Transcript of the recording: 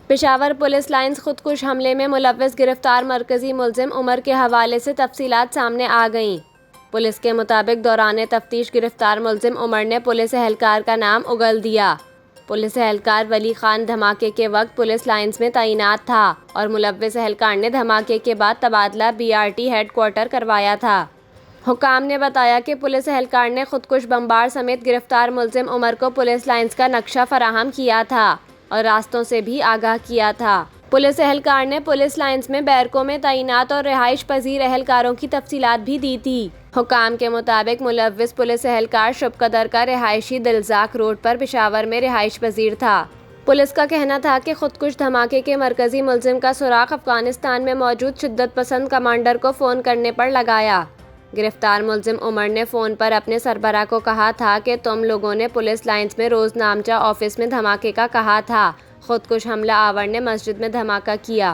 Peshawar police lines خودکش حملے میں ملوث گرفتار مرکزی ملزم عمر کے حوالے سے تفصیلات سامنے آ گئیں۔ پولیس کے مطابق دوران تفتیش گرفتار ملزم عمر نے پولیس اہلکار کا نام اگل دیا۔ پولیس اہلکار ولی خان دھماکے کے وقت پولیس لائنز میں تعینات تھا اور ملوث اہلکار نے دھماکے کے بعد تبادلہ BRT ہیڈ کوارٹر کروایا تھا۔ حکام نے بتایا کہ پولیس اہلکار نے خودکش بمبار سمیت گرفتار ملزم عمر کو پولیس لائنز کا نقشہ فراہم کیا تھا اور راستوں سے بھی آگاہ کیا تھا۔ پولیس اہلکار نے پولیس لائنز میں بیرکوں میں تعینات اور رہائش پذیر اہلکاروں کی تفصیلات بھی دی تھی۔ حکام کے مطابق ملوث پولیس اہلکار شب قدر کا رہائشی دلزاق روڈ پر پشاور میں رہائش پذیر تھا۔ پولیس کا کہنا تھا کہ خودکش دھماکے کے مرکزی ملزم کا سراغ افغانستان میں موجود شدت پسند کمانڈر کو فون کرنے پر لگایا۔ گرفتار ملزم عمر نے فون پر اپنے سربراہ کو کہا تھا کہ تم لوگوں نے پولیس لائنز میں روز نامچہ آفس میں دھماکے کا کہا تھا۔ خودکش حملہ آور نے مسجد میں دھماکہ کیا۔